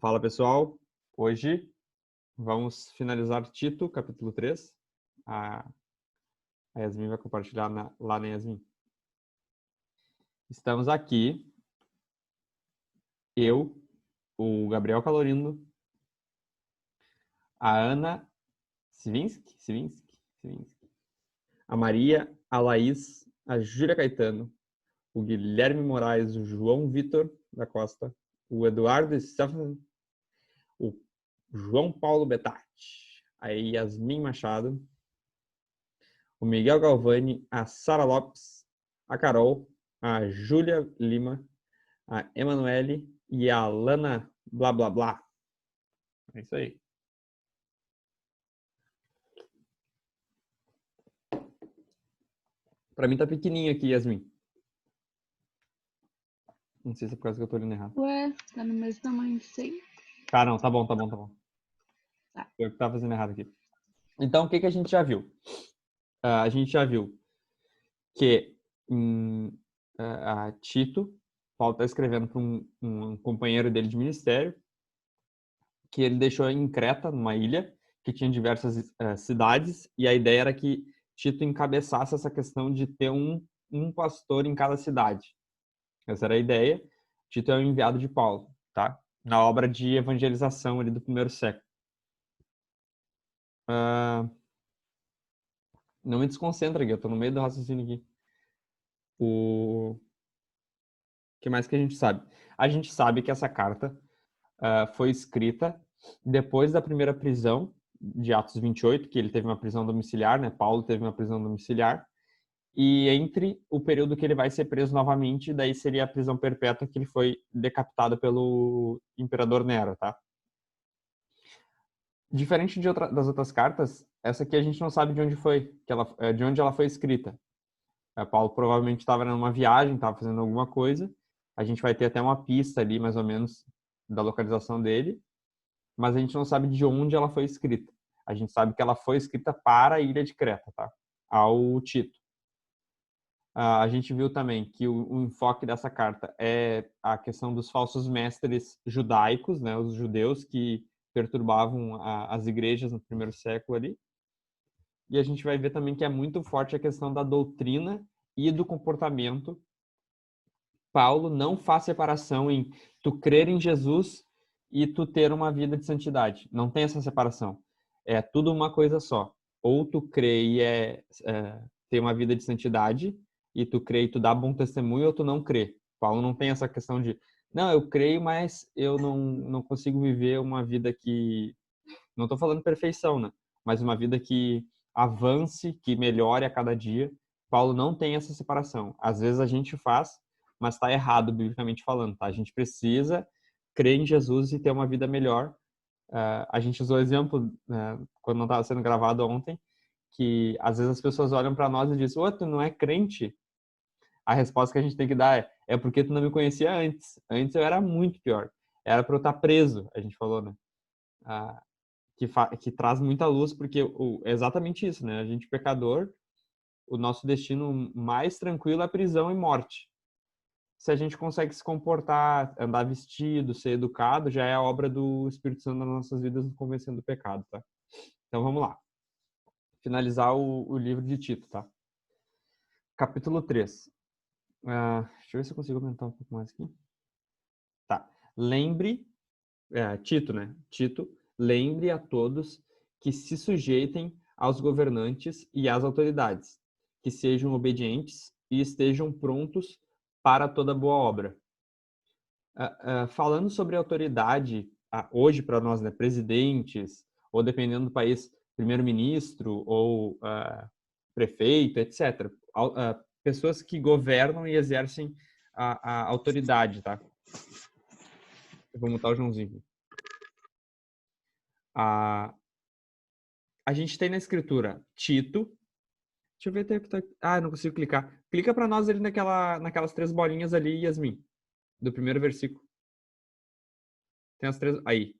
Fala pessoal, hoje vamos finalizar Tito, capítulo 3. A Yasmin vai compartilhar lá na Yasmin. Estamos aqui, eu, o Gabriel Calorindo, a Ana Svinsky, a Maria, a Laís, a Júlia Caetano, o Guilherme Moraes, o João Vitor da Costa, o Eduardo Stefan, o João Paulo Betatti, a Yasmin Machado, o Miguel Galvani, a Sara Lopes, a Carol, a Júlia Lima, a Emanuele e a Lana blá blá blá. É isso aí. Pra mim tá pequenininho aqui, Yasmin. Não sei se é por causa que eu tô olhando errado. Ué, tá no mesmo tamanho de 100? Ah, não, tá bom. Tá. Eu que tava fazendo errado aqui. Então, o que a gente já viu? A gente já viu que a Tito, Paulo tá escrevendo para um companheiro dele de ministério, que ele deixou em Creta, numa ilha, que tinha diversas cidades, e a ideia era que Tito encabeçasse essa questão de ter um pastor em cada cidade. Essa era a ideia. Tito é o enviado de Paulo, tá? Na obra de evangelização ali do primeiro século. Não me desconcentra aqui, eu tô no meio do raciocínio aqui. O que mais que a gente sabe? A gente sabe que essa carta foi escrita depois da primeira prisão de Atos 28, que ele teve uma prisão domiciliar, né? Paulo teve uma prisão domiciliar, e entre o período que ele vai ser preso novamente, daí seria a prisão perpétua, que ele foi decapitado pelo imperador Nero, tá? Diferente das outras cartas, essa aqui a gente não sabe de onde foi, de onde ela foi escrita. Paulo provavelmente estava numa viagem, estava fazendo alguma coisa. A gente vai ter até uma pista ali, mais ou menos, da localização dele, mas a gente não sabe de onde ela foi escrita. A gente sabe que ela foi escrita para a ilha de Creta, tá? Ao Tito. A gente viu também que o enfoque dessa carta é a questão dos falsos mestres judaicos, né? Os judeus que perturbavam as igrejas no primeiro século ali. E a gente vai ver também que é muito forte a questão da doutrina e do comportamento. Paulo não faz separação em tu crer em Jesus e tu ter uma vida de santidade. Não tem essa separação. É tudo uma coisa só. Ou tu crê e ter uma vida de santidade, e tu crê e tu dá bom testemunho, ou tu não crê. Paulo não tem essa questão de, não, eu creio, mas eu não consigo viver uma vida que... Não estou falando perfeição, né? Mas uma vida que avance, que melhore a cada dia. Paulo não tem essa separação. Às vezes a gente faz, mas está errado, biblicamente falando, tá? A gente precisa crer em Jesus e ter uma vida melhor. A gente usou o exemplo, quando não estava sendo gravado ontem, que às vezes as pessoas olham para nós e dizem, tu não é crente? A resposta que a gente tem que dar é porque tu não me conhecia antes. Antes eu era muito pior. Era para eu estar preso, a gente falou, né? Que traz muita luz, porque é exatamente isso, né? A gente, pecador, o nosso destino mais tranquilo é prisão e morte. Se a gente consegue se comportar, andar vestido, ser educado, já é a obra do Espírito Santo nas nossas vidas nos convencendo do pecado, tá? Então vamos lá. Finalizar o livro de Tito, tá? Capítulo 3. Deixa eu ver se eu consigo aumentar um pouco mais aqui. Tá. Tito, né? Tito, lembre a todos que se sujeitem aos governantes e às autoridades, que sejam obedientes e estejam prontos para toda boa obra. Falando sobre autoridade, hoje para nós, né, presidentes, ou dependendo do país, primeiro-ministro ou prefeito, etc. Pessoas que governam e exercem a autoridade, tá? Eu vou mutar o Joãozinho aqui. A gente tem na escritura Tito. Deixa eu ver até que tá... não consigo clicar. Clica para nós ali naquelas três bolinhas ali, Yasmin, do primeiro versículo. Tem as três aí.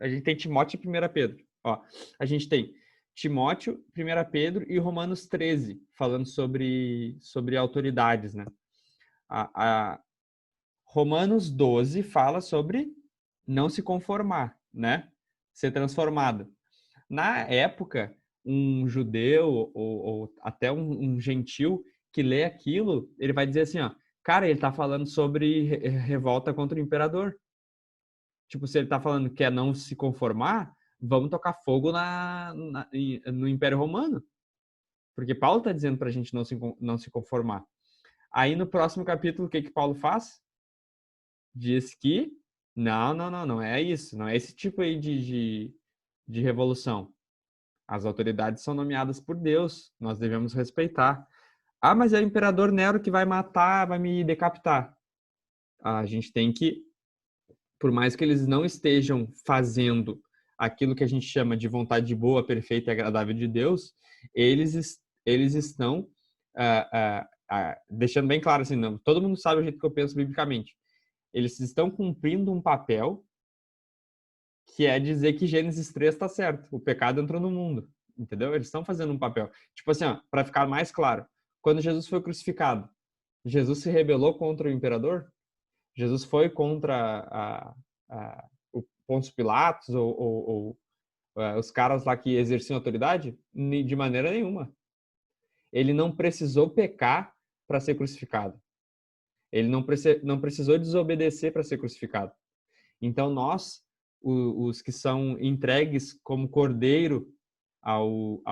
A gente tem Timóteo e 1 Pedro. Ó, a gente tem Timóteo, 1 Pedro e Romanos 13, falando sobre autoridades, né? Romanos 12 fala sobre não se conformar, né? Ser transformado. Na época, um judeu ou até um gentil que lê aquilo, ele vai dizer assim, ó, cara, ele tá falando sobre revolta contra o imperador. Tipo, se ele tá falando que é não se conformar, vamos tocar fogo no Império Romano. Porque Paulo tá dizendo pra gente não se conformar. Aí no próximo capítulo, o que Paulo faz? Diz que não é isso. Não é esse tipo aí de revolução. As autoridades são nomeadas por Deus. Nós devemos respeitar. Ah, mas é o imperador Nero que vai matar, vai me decapitar. A gente tem que, por mais que eles não estejam fazendo aquilo que a gente chama de vontade boa, perfeita e agradável de Deus, eles estão deixando bem claro assim, não, todo mundo sabe o jeito que eu penso biblicamente. Eles estão cumprindo um papel que é dizer que Gênesis 3 está certo, o pecado entrou no mundo, entendeu? Eles estão fazendo um papel. Tipo assim, para ficar mais claro, quando Jesus foi crucificado, Jesus se rebelou contra o imperador? Jesus foi contra o Pôncio Pilatos ou os caras lá que exerciam autoridade? De maneira nenhuma. Ele não precisou pecar para ser crucificado. Ele não precisou desobedecer para ser crucificado. Então, nós, os que são entregues como cordeiro aos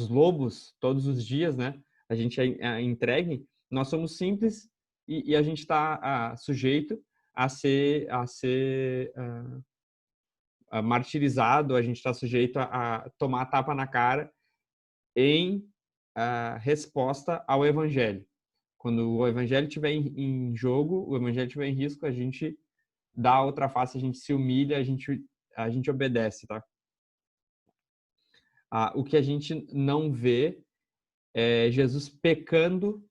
lobos todos os dias, né? A gente é entregue, nós somos simples e a gente está sujeito a ser martirizado, a gente está sujeito a tomar tapa na cara em resposta ao evangelho. Quando o evangelho estiver em jogo, o evangelho estiver em risco, a gente dá a outra face, a gente se humilha, a gente obedece, tá? O que a gente não vê é Jesus pecando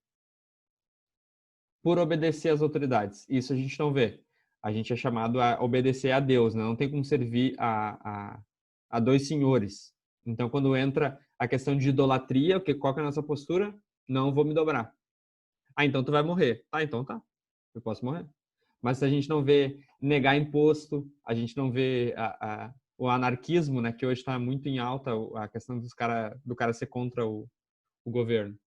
por obedecer às autoridades. Isso a gente não vê. A gente é chamado a obedecer a Deus, né? Não tem como servir a dois senhores. Então, quando entra a questão de idolatria, qual que é a nossa postura? Não vou me dobrar. Ah, então tu vai morrer. Ah, então tá. Eu posso morrer. Mas se a gente não vê negar imposto, a gente não vê o anarquismo, né? Que hoje está muito em alta, a questão do cara ser contra o governo.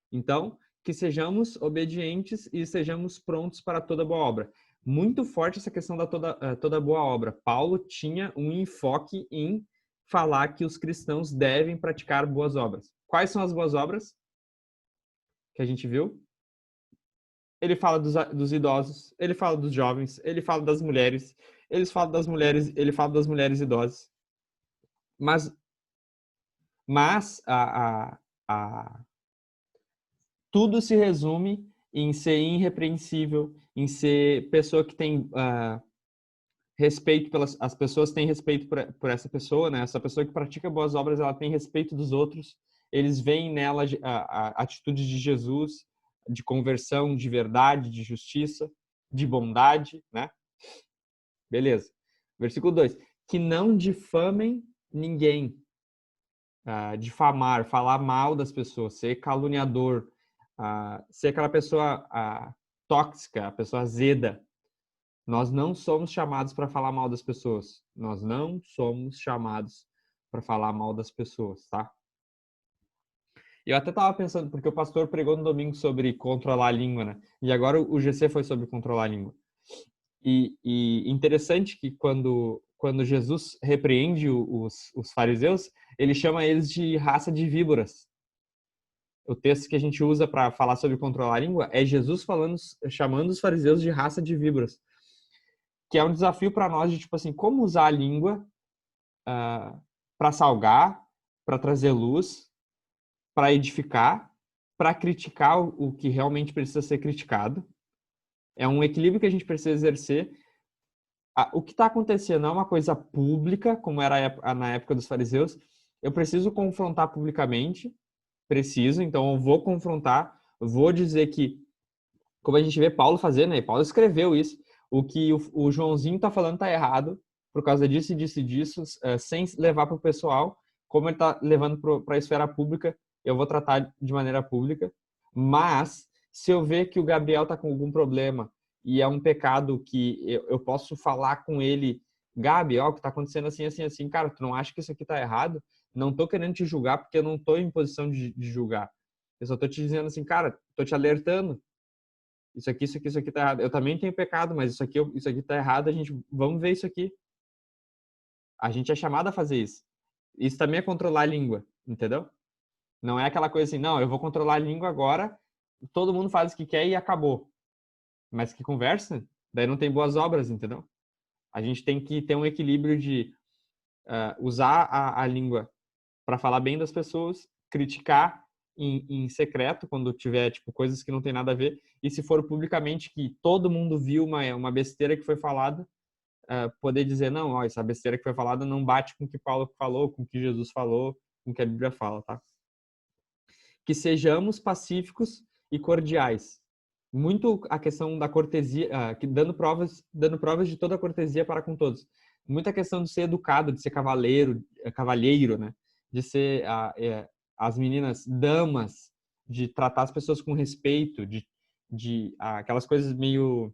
Então, que sejamos obedientes e sejamos prontos para toda boa obra. Muito forte essa questão da toda boa obra. Paulo tinha um enfoque em falar que os cristãos devem praticar boas obras. Quais são as boas obras que a gente viu? Ele fala dos idosos, ele fala dos jovens, ele fala das mulheres, ele fala das mulheres idosas. Mas tudo se resume em ser irrepreensível, em ser pessoa que tem respeito as pessoas têm respeito por essa pessoa, né? Essa pessoa que pratica boas obras, ela tem respeito dos outros. Eles veem nela a atitude de Jesus, de conversão, de verdade, de justiça, de bondade, né? Beleza. Versículo 2. Que não difamem ninguém. Difamar, falar mal das pessoas, ser caluniador, ser aquela pessoa tóxica, a pessoa azeda. Nós não somos chamados para falar mal das pessoas. Nós não somos chamados para falar mal das pessoas, tá? Eu até estava pensando, porque o pastor pregou no domingo sobre controlar a língua, né? E agora o GC foi sobre controlar a língua. E interessante que quando Jesus repreende os fariseus, ele chama eles de raça de víboras. O texto que a gente usa para falar sobre controlar a língua é Jesus chamando os fariseus de raça de víboras. Que é um desafio para nós de, tipo assim, como usar a língua para salgar, para trazer luz, para edificar, para criticar o que realmente precisa ser criticado. É um equilíbrio que a gente precisa exercer. O que está acontecendo não é uma coisa pública, como era na época dos fariseus. Eu preciso confrontar publicamente, então eu vou confrontar, vou dizer que, como a gente vê Paulo fazer, né? Paulo escreveu isso, o que o Joãozinho está falando está errado, por causa disso, sem levar para o pessoal, como ele está levando para a esfera pública, eu vou tratar de maneira pública. Mas, se eu ver que o Gabriel está com algum problema e é um pecado que eu posso falar com ele, Gabi, ó, o que tá acontecendo assim, assim, assim, cara, tu não acha que isso aqui tá errado? Não tô querendo te julgar porque eu não tô em posição de julgar. Eu só tô te dizendo assim, cara, tô te alertando. Isso aqui tá errado. Eu também tenho pecado, mas isso aqui tá errado, vamos ver isso aqui. A gente é chamado a fazer isso. Isso também é controlar a língua, entendeu? Não é aquela coisa assim, não, eu vou controlar a língua agora, todo mundo faz o que quer e acabou. Mas que conversa, daí não tem boas obras, entendeu? A gente tem que ter um equilíbrio de usar a língua para falar bem das pessoas, criticar em secreto quando tiver tipo coisas que não tem nada a ver, e se for publicamente que todo mundo viu uma besteira que foi falada, poder dizer não, ó, essa besteira que foi falada não bate com o que Paulo falou, com o que Jesus falou, com o que a Bíblia fala, tá? Que sejamos pacíficos e cordiais. Muito a questão da cortesia, que dando provas de toda a cortesia para com todos. Muita questão de ser educado, de ser cavalheiro, né? De ser as meninas damas, de tratar as pessoas com respeito, de aquelas coisas meio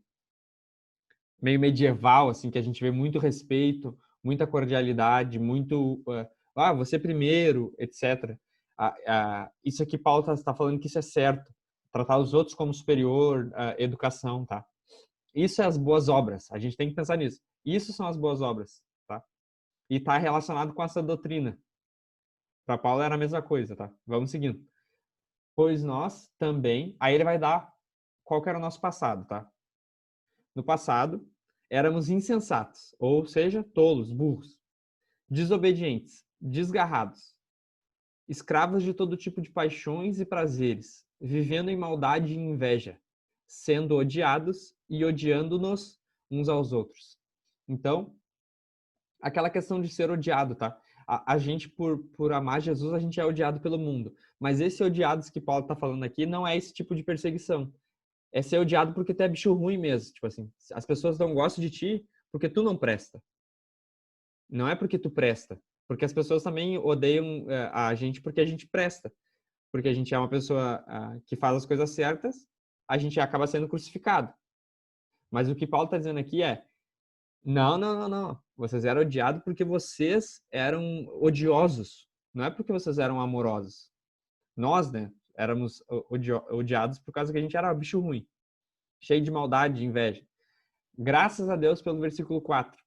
medieval, assim, que a gente vê muito respeito, muita cordialidade, muito você primeiro, etc. Isso aqui Paulo está falando que isso é certo. Tratar os outros como superior, educação, tá? Isso é as boas obras. A gente tem que pensar nisso. Isso são as boas obras, tá? E está relacionado com essa doutrina. Para Paulo era a mesma coisa, tá? Vamos seguindo. Pois nós também... Aí ele vai dar qual que era o nosso passado, tá? No passado, éramos insensatos, ou seja, tolos, burros, desobedientes, desgarrados, escravos de todo tipo de paixões e prazeres, vivendo em maldade e inveja, sendo odiados e odiando-nos uns aos outros. Então, aquela questão de ser odiado, tá? A gente, por amar Jesus, a gente é odiado pelo mundo. Mas esse odiados que Paulo está falando aqui não é esse tipo de perseguição. É ser odiado porque tu é bicho ruim mesmo. Tipo assim, as pessoas não gostam de ti porque tu não presta. Não é porque tu presta. Porque as pessoas também odeiam a gente porque a gente presta. Porque a gente é uma pessoa que faz as coisas certas, a gente acaba sendo crucificado. Mas o que Paulo está dizendo aqui é: não, não, não, não. Vocês eram odiados porque vocês eram odiosos. Não é porque vocês eram amorosos. Nós, né, éramos odiados por causa que a gente era bicho ruim, cheio de maldade, de inveja. Graças a Deus pelo versículo 4,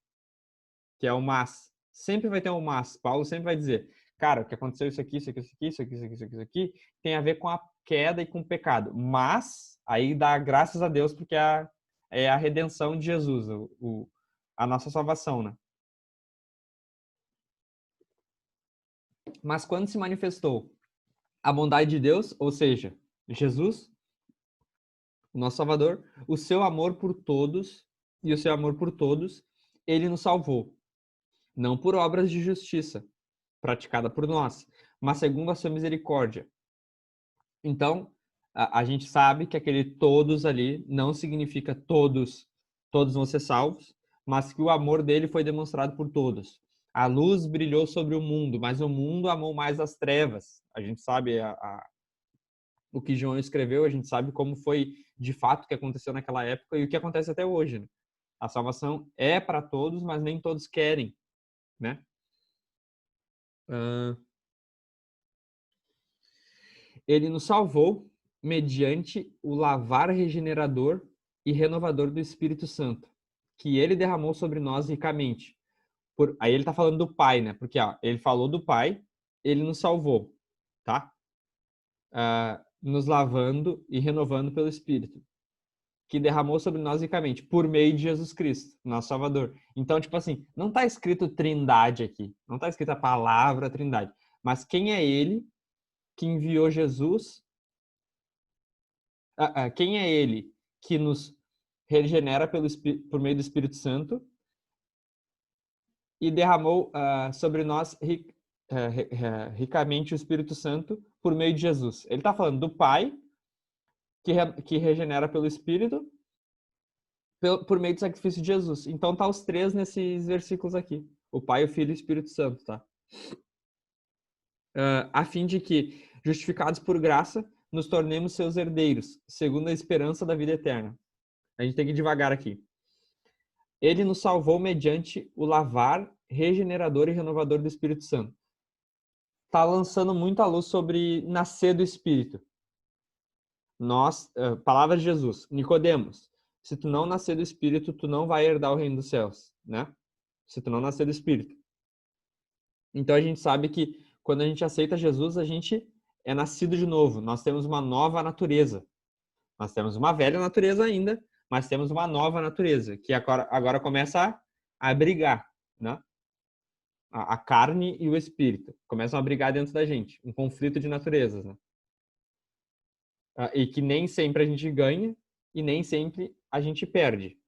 que é o mas. Sempre vai ter um mas. Paulo sempre vai dizer, cara, o que aconteceu isso aqui, isso aqui, isso aqui, isso aqui, isso aqui, isso aqui, tem a ver com a queda e com o pecado. Mas, aí dá graças a Deus porque é a redenção de Jesus, a nossa salvação, né? Mas quando se manifestou a bondade de Deus, ou seja, Jesus, o nosso Salvador, o seu amor por todos e o seu amor por todos, ele nos salvou, não por obras de justiça praticada por nós, mas segundo a sua misericórdia. Então, a gente sabe que aquele todos ali não significa todos vão ser salvos, mas que o amor dele foi demonstrado por todos. A luz brilhou sobre o mundo, mas o mundo amou mais as trevas. A gente sabe o que João escreveu, a gente sabe como foi de fato o que aconteceu naquela época e o que acontece até hoje, né? A salvação é para todos, mas nem todos querem, né? Ele nos salvou mediante o lavar regenerador e renovador do Espírito Santo, que ele derramou sobre nós ricamente. Aí ele está falando do Pai, né? Porque ele falou do Pai, ele nos salvou, tá? Nos lavando e renovando pelo Espírito, que derramou sobre nós ricamente, por meio de Jesus Cristo, nosso Salvador. Então, tipo assim, não está escrito Trindade aqui, não está escrita a palavra Trindade, mas quem é ele que enviou Jesus? Quem é ele que nos regenera por meio do Espírito Santo e derramou sobre nós ricamente o Espírito Santo por meio de Jesus? Ele está falando do Pai, que regenera pelo Espírito, por meio do sacrifício de Jesus. Então tá os três nesses versículos aqui. O Pai, o Filho e o Espírito Santo, tá? A fim de que, justificados por graça, nos tornemos seus herdeiros, segundo a esperança da vida eterna. A gente tem que ir devagar aqui. Ele nos salvou mediante o lavar regenerador e renovador do Espírito Santo. Está lançando muita luz sobre nascer do Espírito. Palavras de Jesus, Nicodemos, se tu não nascer do Espírito, tu não vai herdar o reino dos céus, né? Se tu não nascer do Espírito. Então a gente sabe que quando a gente aceita Jesus, a gente é nascido de novo. Nós temos uma nova natureza. Nós temos uma velha natureza ainda, mas temos uma nova natureza, que agora começa a brigar, né? A carne e o espírito começam a brigar dentro da gente, um conflito de naturezas, né? E que nem sempre a gente ganha e nem sempre a gente perde.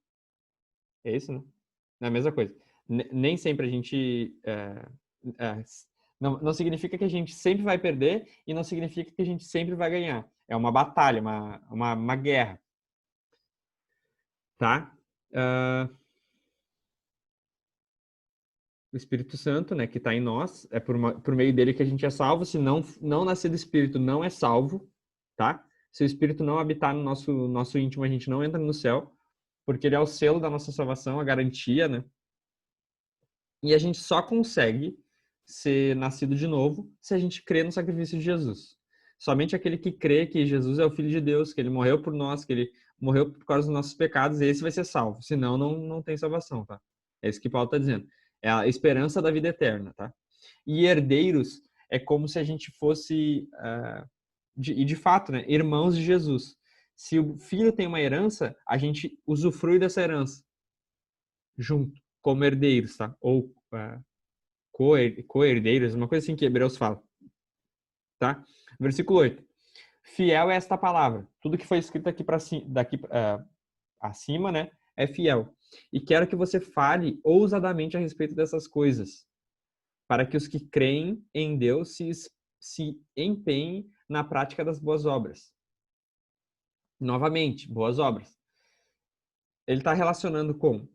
É isso, né? É a mesma coisa. Nem sempre a gente... não significa que a gente sempre vai perder e não significa que a gente sempre vai ganhar. É uma batalha, uma guerra. Tá? O Espírito Santo, né, que está em nós, é por meio dele que a gente é salvo. Se não nascer do Espírito, não é salvo, tá? Se o Espírito não habitar no nosso íntimo, a gente não entra no céu, porque ele é o selo da nossa salvação, a garantia, né? E a gente só consegue ser nascido de novo se a gente crê no sacrifício de Jesus. Somente aquele que crê que Jesus é o Filho de Deus, que ele morreu por nós, que ele morreu por causa dos nossos pecados, esse vai ser salvo. Senão, não tem salvação, tá? É isso que Paulo está dizendo. É a esperança da vida eterna, tá? E herdeiros é como se a gente fosse, e de fato, né, irmãos de Jesus. Se o filho tem uma herança, a gente usufrui dessa herança junto, como herdeiros, tá? Ou co-herdeiros, uma coisa assim que Hebreus fala, tá? Versículo 8. Fiel é esta palavra. Tudo que foi escrito aqui daqui acima, né, é fiel. E quero que você fale ousadamente a respeito dessas coisas, para que os que creem em Deus se empenhem na prática das boas obras. Novamente, boas obras. Ele está relacionando com,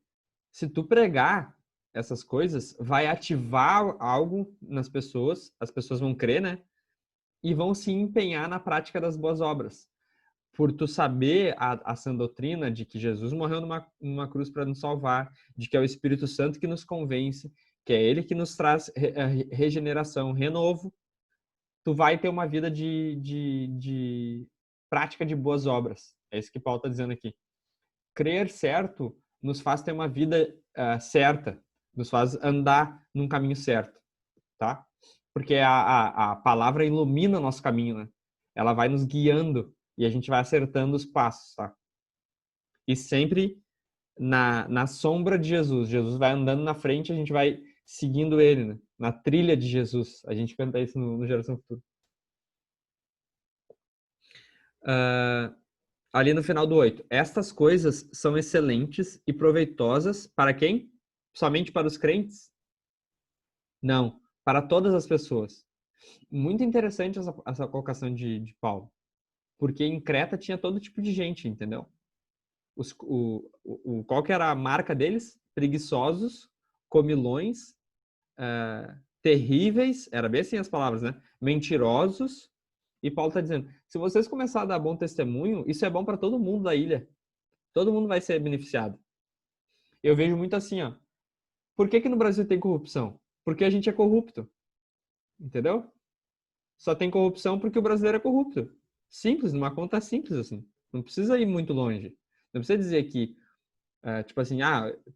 se tu pregar essas coisas, vai ativar algo nas pessoas, as pessoas vão crer, né? E vão se empenhar na prática das boas obras. Por tu saber a sã doutrina de que Jesus morreu numa cruz para nos salvar, de que é o Espírito Santo que nos convence, que é ele que nos traz regeneração, renovo, tu vai ter uma vida de prática de boas obras. É isso que Paulo está dizendo aqui. Crer certo nos faz ter uma vida certa, nos faz andar num caminho certo, tá? Porque a palavra ilumina o nosso caminho, né? Ela vai nos guiando e a gente vai acertando os passos, tá? E sempre na sombra de Jesus. Jesus vai andando na frente, a gente vai seguindo ele, né? Na trilha de Jesus. A gente canta isso no Geração Futura. Ali no final do 8. Estas coisas são excelentes e proveitosas para quem? Somente para os crentes? Não, para todas as pessoas. Muito interessante essa colocação de Paulo. Porque em Creta tinha todo tipo de gente, entendeu? Qual que era a marca deles? Preguiçosos, comilões, terríveis, era bem assim as palavras, né? Mentirosos. E Paulo está dizendo, se vocês começarem a dar bom testemunho, isso é bom para todo mundo da ilha. Todo mundo vai ser beneficiado. Eu vejo muito assim, ó. Por que no Brasil tem corrupção? Porque a gente é corrupto. Entendeu? Só tem corrupção porque o brasileiro é corrupto. Simples, numa conta simples, assim. Não precisa ir muito longe. Não precisa dizer que, tipo assim,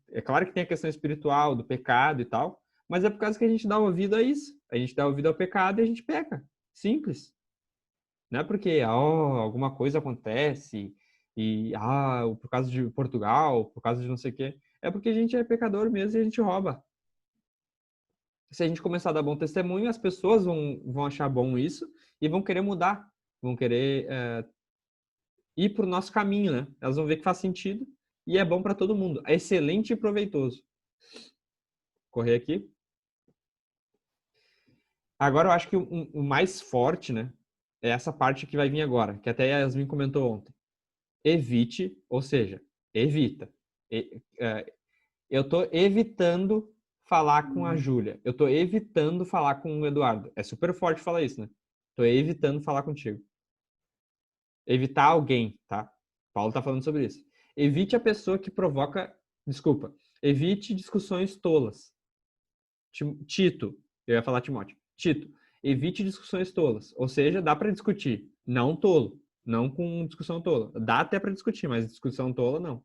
é claro que tem a questão espiritual, do pecado e tal, mas é por causa que a gente dá ouvido a isso. A gente dá ouvido ao pecado e a gente peca. Simples. Não é porque alguma coisa acontece e por causa de Portugal, por causa de não sei o quê. É porque a gente é pecador mesmo e a gente rouba. Se a gente começar a dar bom testemunho, as pessoas vão achar bom isso e vão querer mudar, vão querer ir para o nosso caminho, né? Elas vão ver que faz sentido e é bom para todo mundo. É excelente e proveitoso. Correr aqui. Agora eu acho que o mais forte, né? É essa parte que vai vir agora, que até a Yasmin comentou ontem. Evite, ou seja, evita. Eu estou evitando falar com a Júlia. Eu estou evitando falar com o Eduardo. É super forte falar isso, né? Estou evitando falar contigo. Evitar alguém, tá? Paulo está falando sobre isso. Evite a pessoa que provoca... Desculpa. Evite discussões tolas. Tito. Eu ia falar Timóteo. Tito. Evite discussões tolas. Ou seja, dá para discutir. Não tolo. Não com discussão tola. Dá até para discutir, mas discussão tola, não.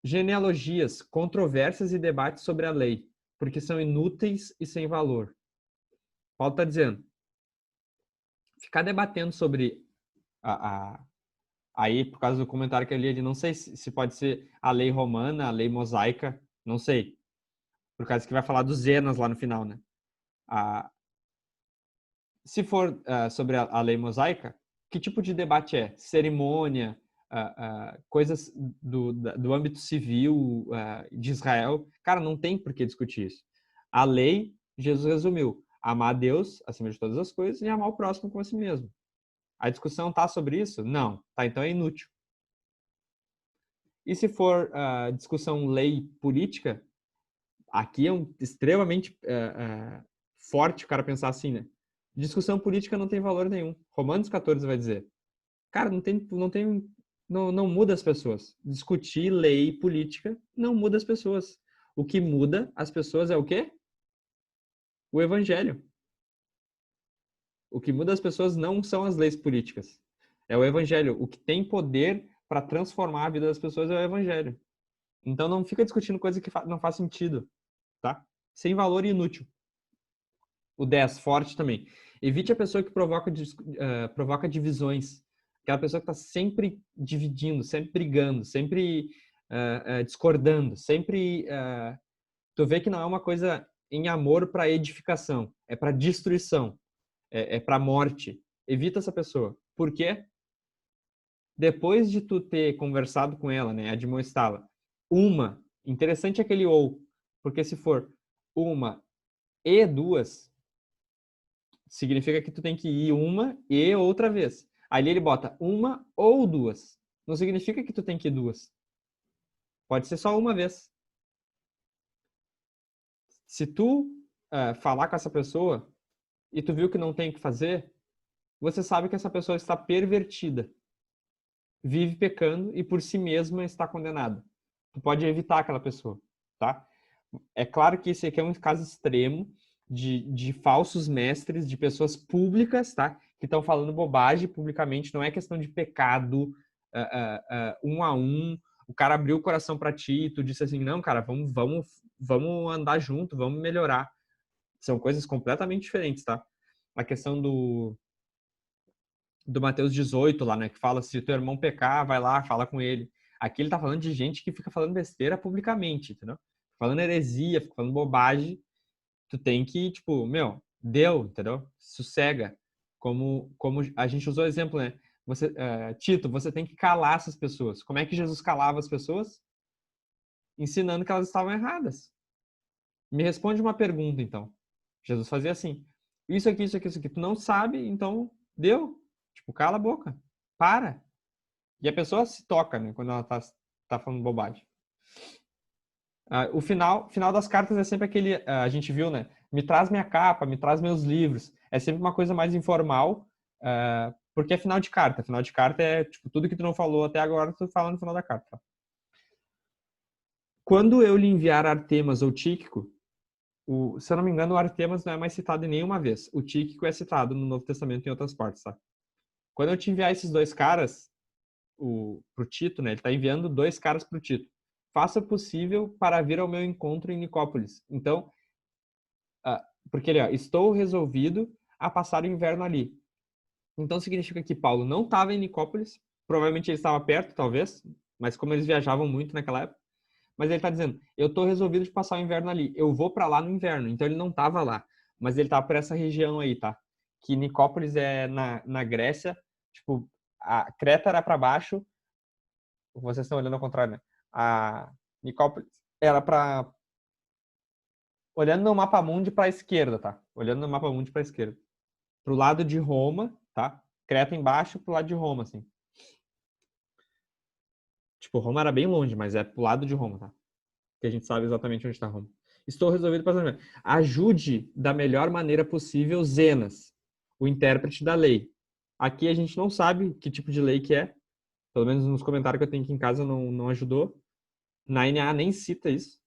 Genealogias, controvérsias e debates sobre a lei, porque são inúteis e sem valor. Paulo está dizendo, ficar debatendo sobre aí, por causa do comentário que eu li ali, não sei se pode ser a lei romana, a lei mosaica, não sei. Por causa que vai falar dos Zenas lá no final, né? Se for sobre a lei mosaica, que tipo de debate é? Cerimônia, coisas do âmbito civil de Israel? Cara, não tem por que discutir isso. A lei, Jesus resumiu, amar a Deus acima de todas as coisas e amar o próximo como a si mesmo. A discussão está sobre isso? Não. Tá, então é inútil. E se for discussão lei política, aqui é extremamente forte o cara pensar assim, né? Discussão política não tem valor nenhum. Romanos 14 vai dizer. Cara, não muda as pessoas. Discutir lei política não muda as pessoas. O que muda as pessoas é o quê? O evangelho. O que muda as pessoas não são as leis políticas. É o evangelho. O que tem poder para transformar a vida das pessoas é o evangelho. Então não fica discutindo coisa que não faz sentido, tá? Sem valor e inútil. O 10, forte também. Evite a pessoa que provoca divisões. Aquela pessoa que está sempre dividindo, sempre brigando, sempre discordando, sempre... tu vê que não é uma coisa em amor para edificação, é para destruição, é para morte. Evita essa pessoa. Por quê? Depois de tu ter conversado com ela, né, admoestá-la, interessante aquele ou, porque se for uma e duas, significa que tu tem que ir uma e outra vez. Ali ele bota uma ou duas. Não significa que tu tem que ir duas. Pode ser só uma vez. Se tu falar com essa pessoa e tu viu que não tem o que fazer, você sabe que essa pessoa está pervertida. Vive pecando e por si mesma está condenada. Tu pode evitar aquela pessoa, tá? É claro que esse aqui é um caso extremo de falsos mestres, de pessoas públicas, tá? Que estão falando bobagem publicamente. Não é questão de pecado um a um. O cara abriu o coração para ti e tu disse assim, não, cara, vamos andar junto, vamos melhorar. São coisas completamente diferentes, tá? A questão do Mateus 18 lá, né? Que fala, se teu irmão pecar, vai lá, fala com ele. Aqui ele tá falando de gente que fica falando besteira publicamente, entendeu? Falando heresia, fica falando bobagem. Tu tem que, tipo, deu, entendeu? Sossega. Como a gente usou o exemplo, né? Tito, você tem que calar essas pessoas. Como é que Jesus calava as pessoas? Ensinando que elas estavam erradas. Me responde uma pergunta, então. Jesus fazia assim. Isso aqui, isso aqui, isso aqui. Tu não sabe, então deu. Tipo, cala a boca. Para. E a pessoa se toca, né? Quando ela tá falando bobagem. O final das cartas é sempre aquele... a gente viu, né? Me traz minha capa, me traz meus livros. É sempre uma coisa mais informal, porque é final de carta. Final de carta é, tipo, tudo que tu não falou até agora, tu fala no final da carta. Tá? Quando eu lhe enviar Artemas ou Tíquico, se eu não me engano, o Artemas não é mais citado em nenhuma vez. O Tíquico é citado no Novo Testamento em outras partes, tá? Quando eu te enviar esses dois caras, pro Tito, né? Ele tá enviando dois caras pro Tito. Faça o possível para vir ao meu encontro em Nicópolis. Então, porque ele, estou resolvido a passar o inverno ali. Então significa que Paulo não estava em Nicópolis, provavelmente ele estava perto, talvez, mas como eles viajavam muito naquela época, mas ele está dizendo, eu estou resolvido de passar o inverno ali, eu vou para lá no inverno. Então ele não estava lá, mas ele estava por essa região aí, tá? Que Nicópolis é na Grécia, tipo, a Creta era para baixo, vocês estão olhando ao contrário, né? A Nicópolis era para... Olhando no mapa mundi para a esquerda, tá? Olhando no mapa mundi para a esquerda. Pro lado de Roma, tá? Creta embaixo, pro lado de Roma, assim. Tipo, Roma era bem longe, mas é pro lado de Roma, tá? Que a gente sabe exatamente onde está Roma. Estou resolvido para... Ajude da melhor maneira possível Zenas, o intérprete da lei. Aqui a gente não sabe que tipo de lei que é, Pelo menos nos comentários que eu tenho aqui em casa não ajudou. Na NA nem cita isso.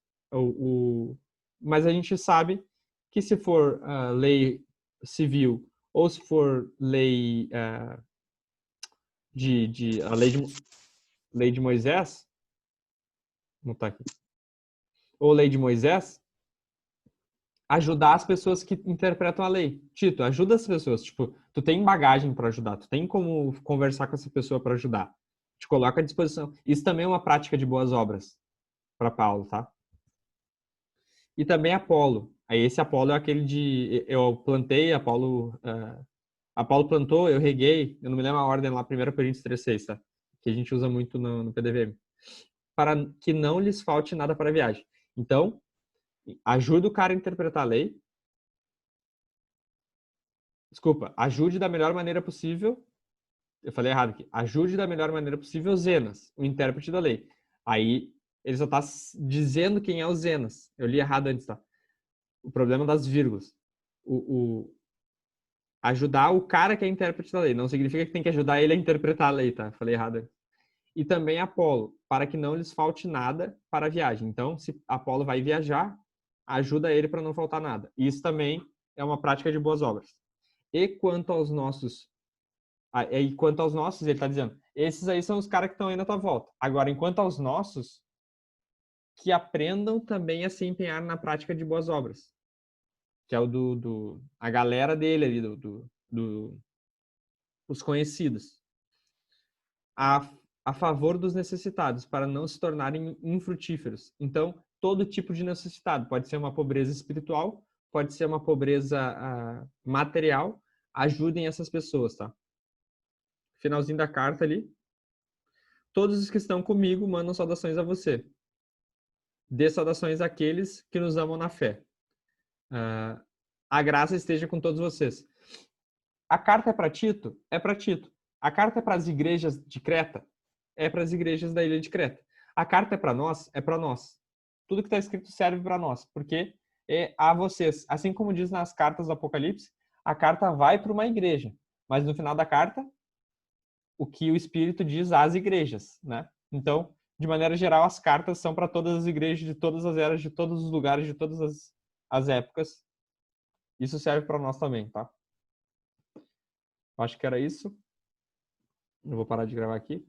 Mas a gente sabe que se for lei civil ou se for lei a lei de Moisés, vou botar aqui, ou lei de Moisés, ajudar as pessoas que interpretam a lei. Tito, ajuda as pessoas. Tipo, tu tem bagagem para ajudar, tu tem como conversar com essa pessoa para ajudar. Te coloca à disposição. Isso também é uma prática de boas obras para Paulo, tá? E também Apolo. Aí esse Apolo é aquele de eu plantei, Apolo plantou, eu reguei, eu não me lembro a ordem lá, 1 Coríntios 3:6, tá? Que a gente usa muito no PDVM. Para que não lhes falte nada para a viagem. Então, ajuda o cara a interpretar a lei. Desculpa, ajude da melhor maneira possível. Eu falei errado aqui. Ajude da melhor maneira possível Zenas, o intérprete da lei. Aí ele só está dizendo quem é o Zenas. Eu li errado antes, tá? O problema das vírgulas. Ajudar o cara que é intérprete da lei. Não significa que tem que ajudar ele a interpretar a lei, tá? Falei errado antes. E também Apolo, para que não lhes falte nada para a viagem. Então, se Apolo vai viajar, ajuda ele para não faltar nada. Isso também é uma prática de boas obras. E quanto aos nossos, ele está dizendo, esses aí são os caras que estão aí na tua volta. Agora, enquanto aos nossos, que aprendam também a se empenhar na prática de boas obras. Que é o a galera dele ali, os conhecidos. A favor dos necessitados, para não se tornarem infrutíferos. Então, todo tipo de necessitado. Pode ser uma pobreza espiritual, pode ser uma pobreza material. Ajudem essas pessoas, tá? Finalzinho da carta ali. Todos os que estão comigo mandam saudações a você. Dê saudações àqueles que nos amam na fé. A graça esteja com todos vocês. A carta é para Tito? É para Tito. A carta é para as igrejas de Creta? É para as igrejas da ilha de Creta. A carta é para nós? É para nós. Tudo que está escrito serve para nós, porque é a vocês. Assim como diz nas cartas do Apocalipse, a carta vai para uma igreja, mas no final da carta, o que o Espírito diz às igrejas, né? Então, de maneira geral, as cartas são para todas as igrejas de todas as eras, de todos os lugares, de todas as épocas. Isso serve para nós também, tá? Acho que era isso. Eu vou parar de gravar aqui.